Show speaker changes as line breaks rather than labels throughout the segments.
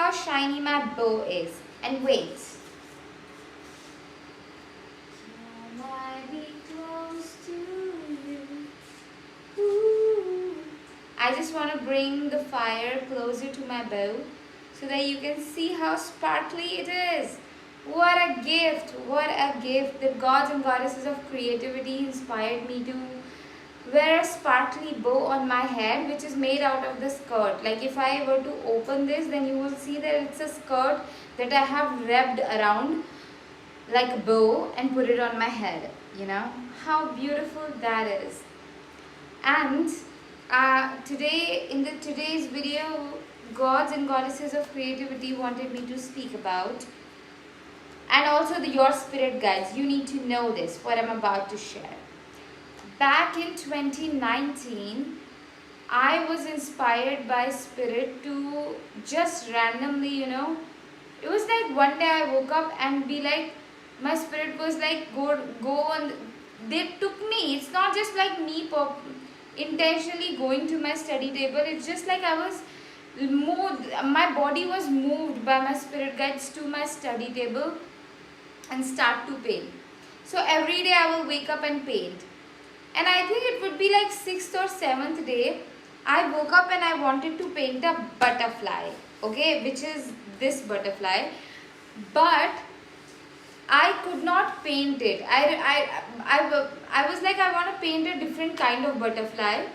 how shiny my bow is. And wait. Can I be close to you? Ooh. I just want to bring the fire closer to my bow so that you can see how sparkly it is. What a gift! What a gift! The gods and goddesses of creativity inspired me to wear a sparkly bow on my head, which is made out of the skirt. Like if I were to open this, then you will see that it's a skirt that I have wrapped around like a bow and put it on my head. You know how beautiful that is. And today in today's video, gods and goddesses of creativity wanted me to speak about, and also your spirit guides. You need to know this, what I'm about to share. Back in 2019, I was inspired by spirit to just randomly, it was like one day I woke up and be like, my spirit was like, go on. They took me. It's not just like me intentionally going to my study table. It's just like I was moved. My body was moved by my spirit guides to my study table and start to paint. So every day I will wake up and paint. And I think it would be like 6th or 7th day, I woke up and I wanted to paint a butterfly, okay, which is this butterfly, but I could not paint it. I was like, I want to paint a different kind of butterfly.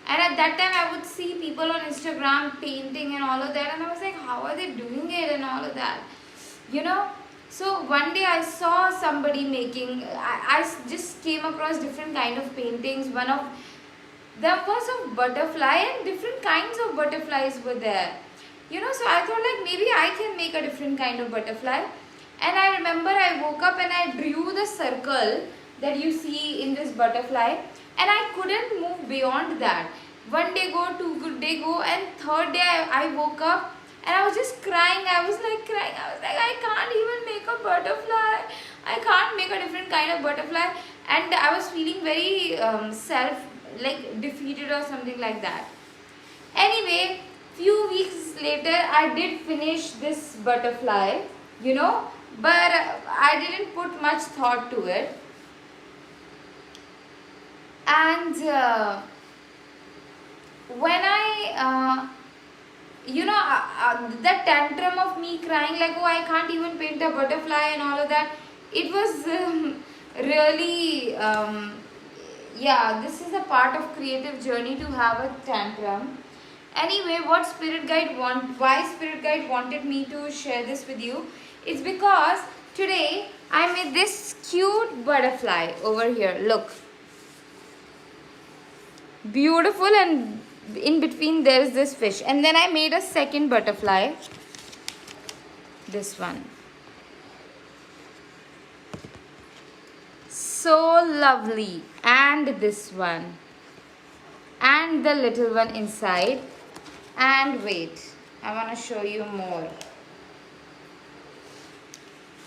And at that time, I would see people on Instagram painting and all of that, and I was like, how are they doing it and all of that, So one day I saw somebody making, I just came across different kind of paintings. One of them was of butterfly, and different kinds of butterflies were there. So I thought like maybe I can make a different kind of butterfly. And I remember I woke up and I drew the circle that you see in this butterfly, and I couldn't move beyond that. One day go, two good day go, and third day I woke up and I was just crying. I was like crying. I was like, I can't even make a butterfly. I can't make a different kind of butterfly. And I was feeling very defeated or something like that. Anyway, few weeks later, I did finish this butterfly, but I didn't put much thought to it. And when I that tantrum of me crying like, oh, I can't even paint a butterfly and all of that, it was really this is a part of creative journey to have a tantrum. Anyway, why Spirit Guide wanted me to share this with you is because today I made this cute butterfly over here. Look, beautiful, and in between there is this fish. And then I made a second butterfly, this one, so lovely, and this one, and the little one inside. And wait, I want to show you more.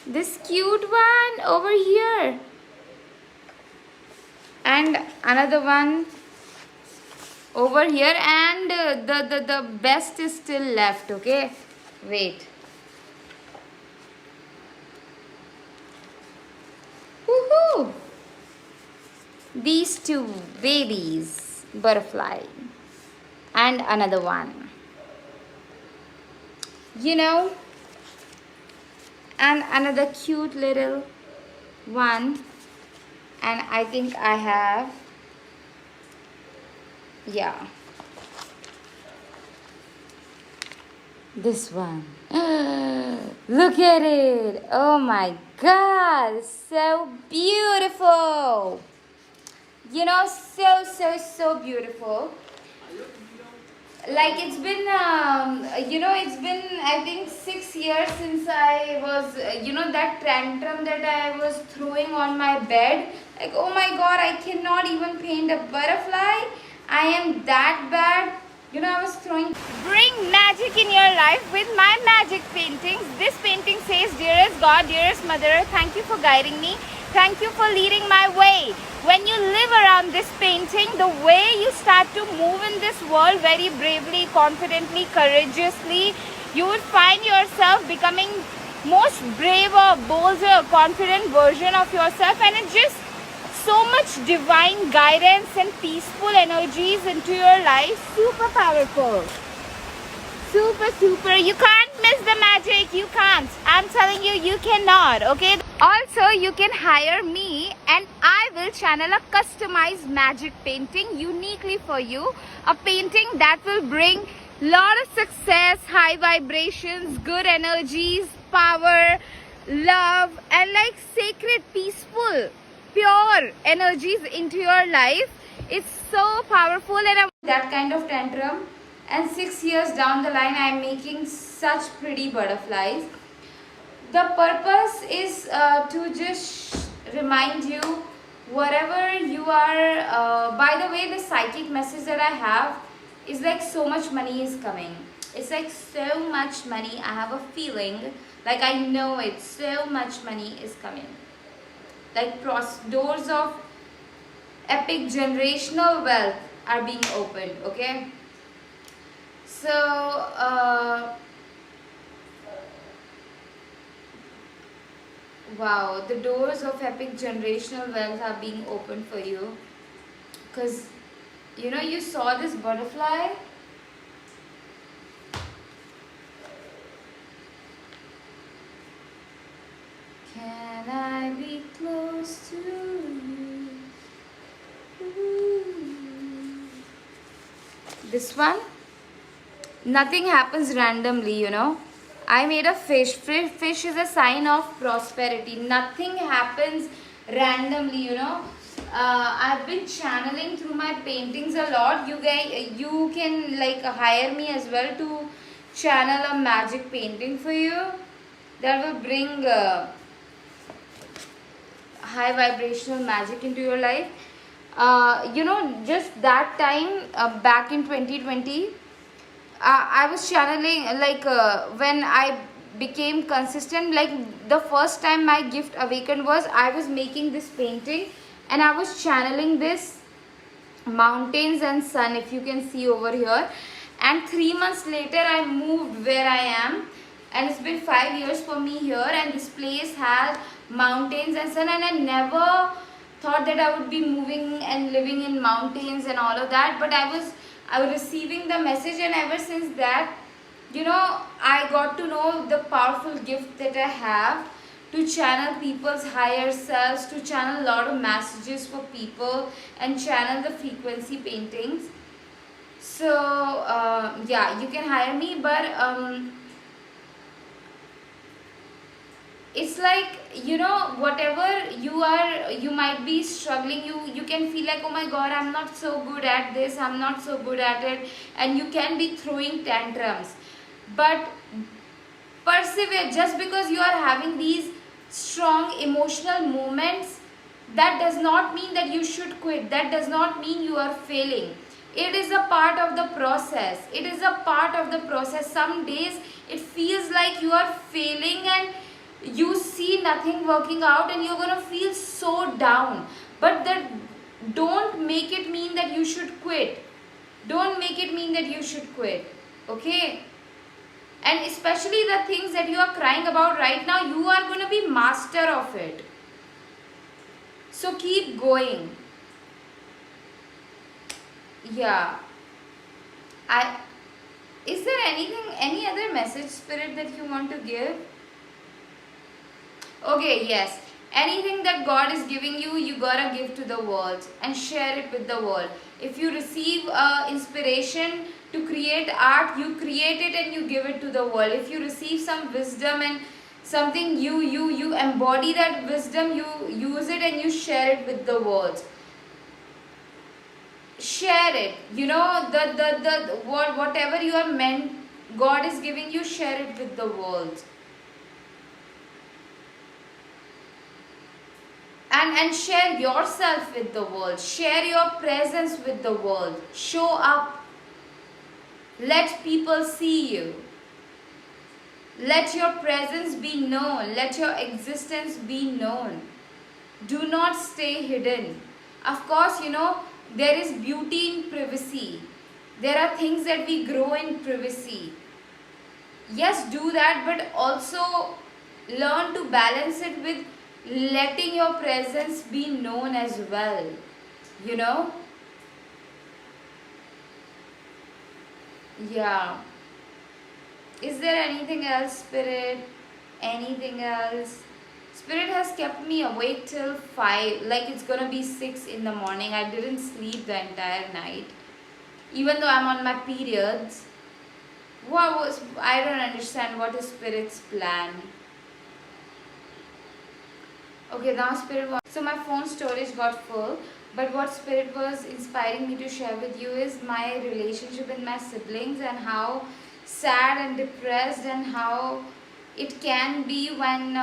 This cute one over here, and another one over here, and the best is still left. Okay, wait. Woohoo! These two babies, butterfly, and another one, and another cute little one. And I think I have, this one. Look at it. Oh my God, so beautiful. So beautiful. Like it's been I think 6 years since I was, that tantrum that I was throwing on my bed. Like, oh my God, I cannot even paint a butterfly. I am that bad. I was throwing. Bring magic in your life with my magic paintings. This painting says, dearest God, dearest Mother, thank you for guiding me. Thank you for leading my way. When you live around this painting, the way you start to move in this world very bravely, confidently, courageously, You would find yourself becoming most braver, bolder, confident version of yourself, and it's just so much divine guidance and peaceful energies into your life. Super powerful. Super. You can't miss the magic. You can't. I'm telling you, you cannot. Okay. Also, you can hire me and I will channel a customized magic painting uniquely for you. A painting that will bring lot of success, high vibrations, good energies, power, love, and like sacred, peaceful, pure energies into your life. It's so powerful, and that kind of tantrum. And 6 years down the line, I am making such pretty butterflies. The purpose is to just remind you whatever you are. By the way, the psychic message that I have is like so much money is coming. It's like so much money. I have a feeling, like I know it, so much money is coming. Like doors of epic generational wealth are being opened. Okay. So, wow, the doors of epic generational wealth are being opened for you. Because, you know, you saw this butterfly. Can I be close to you? Ooh. This one? Nothing happens randomly, you know. I made a fish. Fish is a sign of prosperity. Nothing happens randomly, you know. I've been channeling through my paintings a lot. You guys, you can like hire me as well to channel a magic painting for you that will bring high vibrational magic into your life. You know, just that time back in 2020. I was channeling like when I became consistent, like the first time my gift awakened was I was making this painting and I was channeling this mountains and sun, if you can see over here. And 3 months later I moved where I am, and it's been 5 years for me here, and this place has mountains and sun, and I never thought that I would be moving and living in mountains and all of that, but I was receiving the message, and ever since that, you know, I got to know the powerful gift that I have to channel people's higher selves, to channel a lot of messages for people, and channel the frequency paintings. So yeah, you can hire me, but it's like, you know, whatever you might be struggling, you can feel like, oh my god, I'm not so good at this, I'm not so good at it, and you can be throwing tantrums, but persevere. Just because you are having these strong emotional moments, that does not mean that you should quit. That does not mean you are failing. It is a part of the process. It is a part of the process. Some days it feels like you are failing and you see nothing working out, and you're gonna feel so down, but that don't make it mean that you should quit. Don't make it mean that you should quit. Okay. And especially the things that you are crying about right now, you are going to be master of it. So keep going. Yeah. Is there any other message, Spirit, that you want to give? Okay, yes. Anything that God is giving you, you gotta give to the world and share it with the world. If you receive inspiration to create art, you create it and you give it to the world. If you receive some wisdom and something, you embody that wisdom, you use it and you share it with the world. Share it. You know, whatever you are meant, God is giving you, share it with the world. And share yourself with the world. Share your presence with the world. Show up. Let people see you. Let your presence be known. Let your existence be known. Do not stay hidden. Of course, you know, there is beauty in privacy. There are things that we grow in privacy. Yes, do that, but also learn to balance it with letting your presence be known as well. You know? Yeah. Is there anything else, Spirit? Anything else? Spirit has kept me awake till 5, like it's gonna be 6 in the morning. I didn't sleep the entire night, even though I'm on my periods. I don't understand what is Spirit's plan. Okay, now Spirit wants. So my phone storage got full, but what Spirit was inspiring me to share with you is my relationship with my siblings and how sad and depressed and how it can be when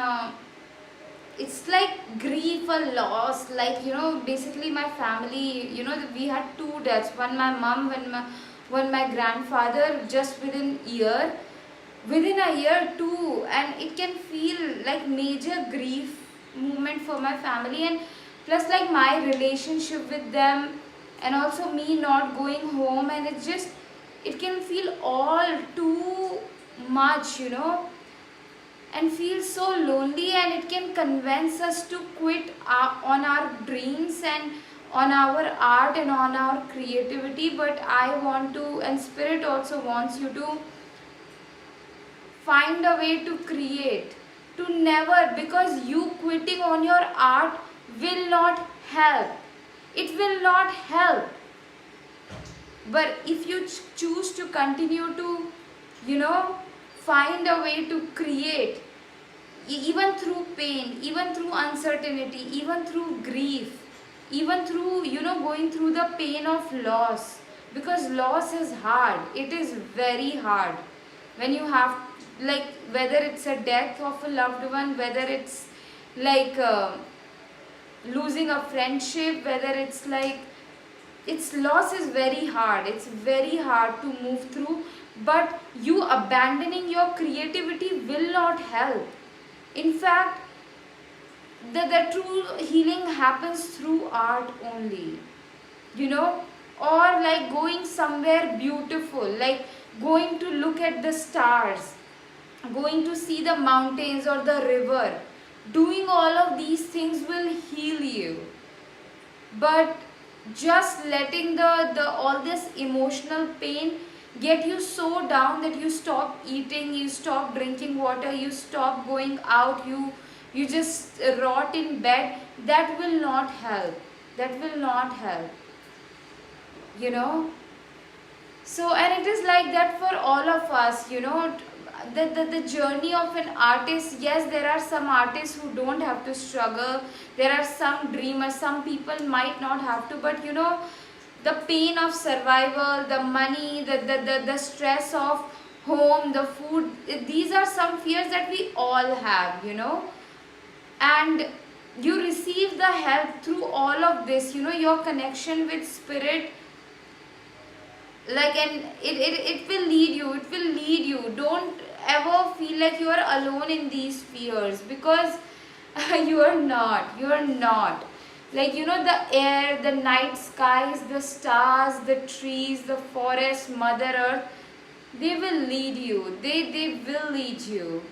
it's like grief or loss. Like, basically my family, we had two deaths. One my mom, when my grandfather, just within a year too, and it can feel like major grief movement for my family, and plus like my relationship with them, and also me not going home, and it can feel all too much, and feel so lonely, and it can convince us to quit on our dreams and on our art and on our creativity. But I want to, and Spirit also wants you to find a way to create, to never, because you quitting on your art will not help, it will not help. But if you choose to continue to, you know find a way to create, even through pain, even through uncertainty, even through grief, even through, going through the pain of loss, because loss is hard, it is very hard. When you have, like, whether it's a death of a loved one, whether it's like losing a friendship, whether it's like, its loss is very hard, it's very hard to move through. But you abandoning your creativity will not help. In fact, the true healing happens through art only, you know or like going somewhere beautiful, like going to look at the stars, going to see the mountains or the river. Doing all of these things will heal you. But just letting the all this emotional pain get you so down that you stop eating, you stop drinking water, you stop going out, you just rot in bed, that will not help, that will not help, you know so. And it is like that for all of us, the journey of an artist. Yes, there are some artists who don't have to struggle, there are some dreamers, some people might not have to, but the pain of survival, the money, the stress of home, the food, these are some fears that we all have, and you receive the help through all of this, your connection with Spirit, like, and it will lead you, it will lead you. Don't ever feel like you are alone in these fears, because you are not. Like, the air, the night skies, the stars, the trees, the forest, Mother Earth, they will lead you, they will lead you.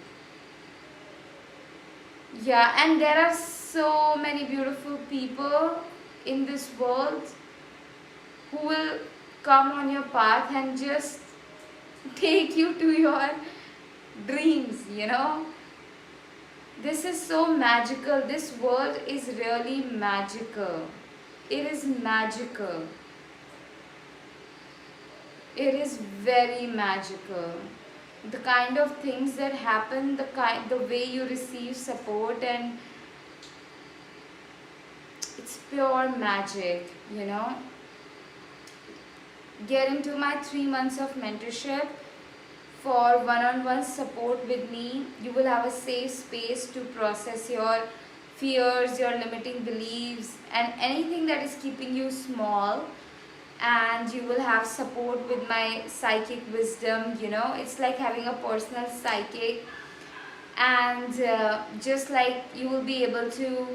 Yeah, and there are so many beautiful people in this world who will come on your path and just take you to your dreams, This is so magical. This world is really magical. It is magical. It is very magical. The kind of things that happen, the way you receive support, and it's pure magic, Get into my 3 months of mentorship for one-on-one support with me. You will have a safe space to process your fears, your limiting beliefs, and anything that is keeping you small. And you will have support with my psychic wisdom, it's like having a personal psychic. And just like you will be able to,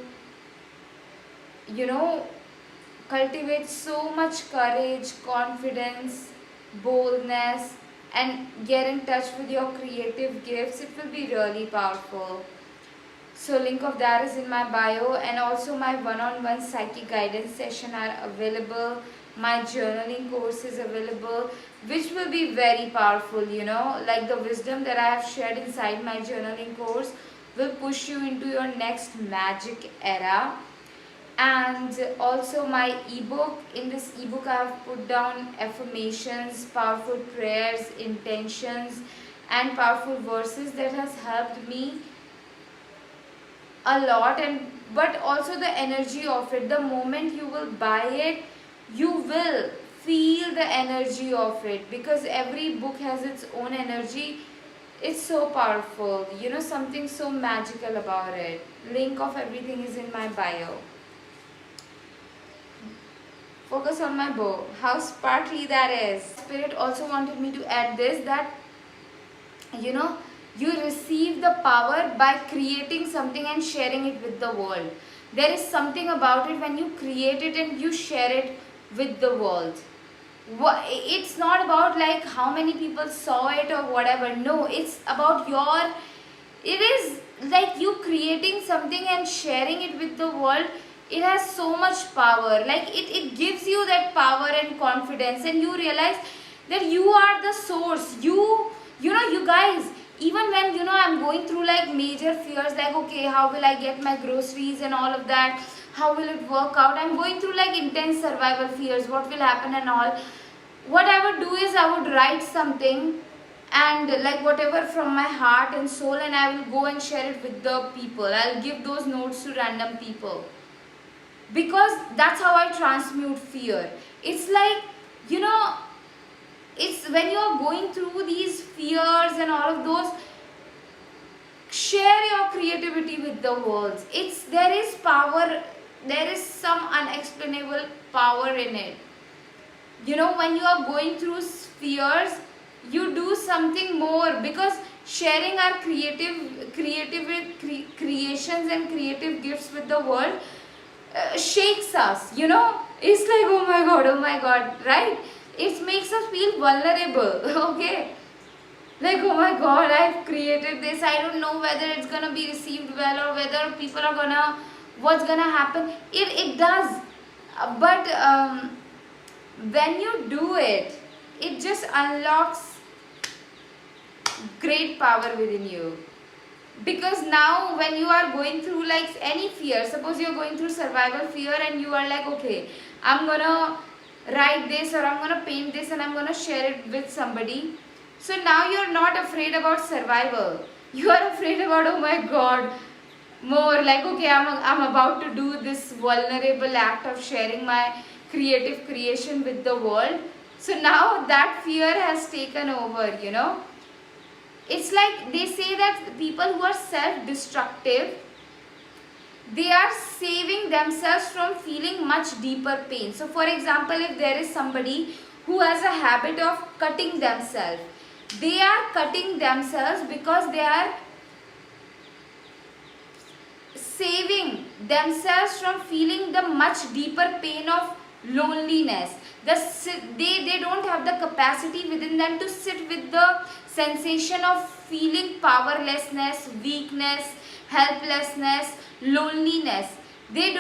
cultivate so much courage, confidence, boldness, and get in touch with your creative gifts, it will be really powerful. So link of that is in my bio, and also my one-on-one psychic guidance session are available. My journaling course is available, which will be very powerful, like the wisdom that I have shared inside my journaling course will push you into your next magic era. And also my ebook, in this ebook I have put down affirmations, powerful prayers, intentions, and powerful verses that has helped me a lot. And but also the energy of it, the moment you will buy it, you will feel the energy of it, because every book has its own energy. It's so powerful, something so magical about it. Link of everything is in my bio. Focus on my bow, how sparkly that is. Spirit also wanted me to add this, that you receive the power by creating something and sharing it with the world. There is something about it when you create it and you share it with the world. It's not about like how many people saw it or whatever. No, it's about it is like you creating something and sharing it with the world. It has so much power. Like it gives you that power and confidence, and you realize that you are the source. You guys, even when I'm going through like major fears, like okay, how will I get my groceries and all of that, how will it work out, I'm going through like intense survival fears, what will happen and all. What I would do is I would write something, and like whatever from my heart and soul, and I will go and share it with the people. I'll give those notes to random people, because that's how I transmute fear. It's like, it's when you're going through these fears and all of those, share your creativity with the world. There is power, there is some unexplainable power in it. When you are going through fears, you do something more, because sharing our creations and creative gifts with the world shakes us. It's like, oh my god, right? It makes us feel vulnerable. Okay, like, oh my god, I've created this, I don't know whether it's gonna be received well, or whether people are gonna, what's gonna happen. It does, but when you do it, it just unlocks great power within you. Because now when you are going through like any fear, suppose you're going through survival fear, and you are like, okay, I'm gonna write this, or I'm gonna paint this, and I'm gonna share it with somebody. So now you're not afraid about survival, you are afraid about, oh my god, more like, okay, I'm about to do this vulnerable act of sharing my creative creation with the world. So now that fear has taken over. It's like they say that people who are self-destructive, they are saving themselves from feeling much deeper pain. So for example, if there is somebody who has a habit of cutting themselves, they are cutting themselves because they are saving themselves from feeling the much deeper pain of loneliness. They don't have the capacity within them to sit with the sensation of feeling powerlessness, weakness, helplessness, loneliness. They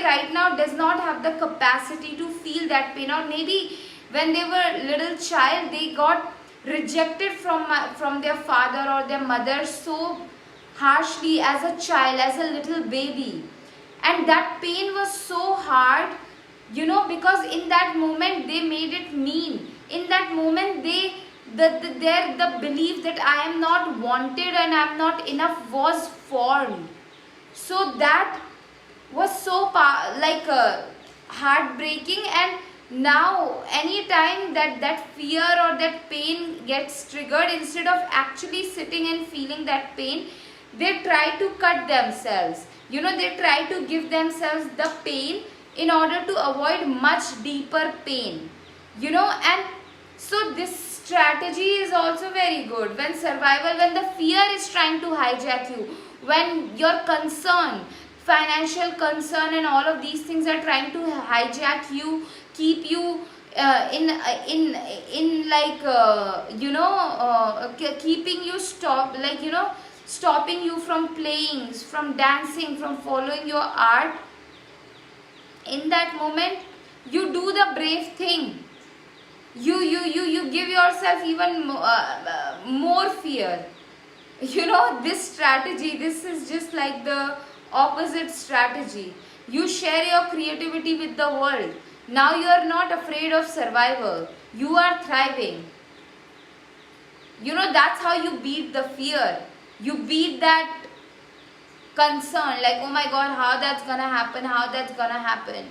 right now does not have the capacity to feel that pain. Or maybe when they were little child, they got rejected from their father or their mother so harshly as a child, as a little baby, and that pain was so hard, because in that moment they made it mean. In that moment the belief that I am not wanted and I am not enough was formed. So that was so heartbreaking. And now anytime that fear or that pain gets triggered, instead of actually sitting and feeling that pain, they try to cut themselves. They try to give themselves the pain in order to avoid much deeper pain. And so this strategy is also very good when the fear is trying to hijack you, when your concern, financial concern and all of these things are trying to hijack you, keep you in like keeping you stop, like stopping you from playing, from dancing, from following your art. In that moment you do the brave thing. You give yourself even more fear. This strategy, this is just like the opposite strategy. You share your creativity with the world. Now you are not afraid of survival, you are thriving. That's how you beat the fear. You beat that concern, like, oh my god, how that's gonna happen, how that's gonna happen.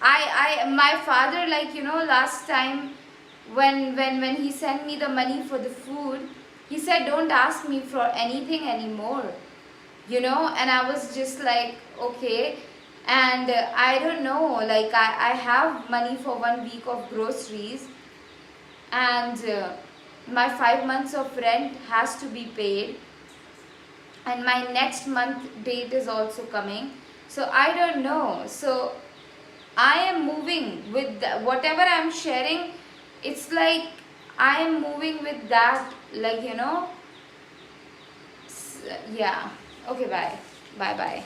My father, like, last time when he sent me the money for the food, he said, don't ask me for anything anymore. And I was just like, okay. And I don't know, like, I have money for 1 week of groceries, and my 5 months of rent has to be paid, and my next month date is also coming. So I don't know. So I am moving with whatever I am sharing. It's like I am moving with that, like, yeah. Okay, bye. Bye bye.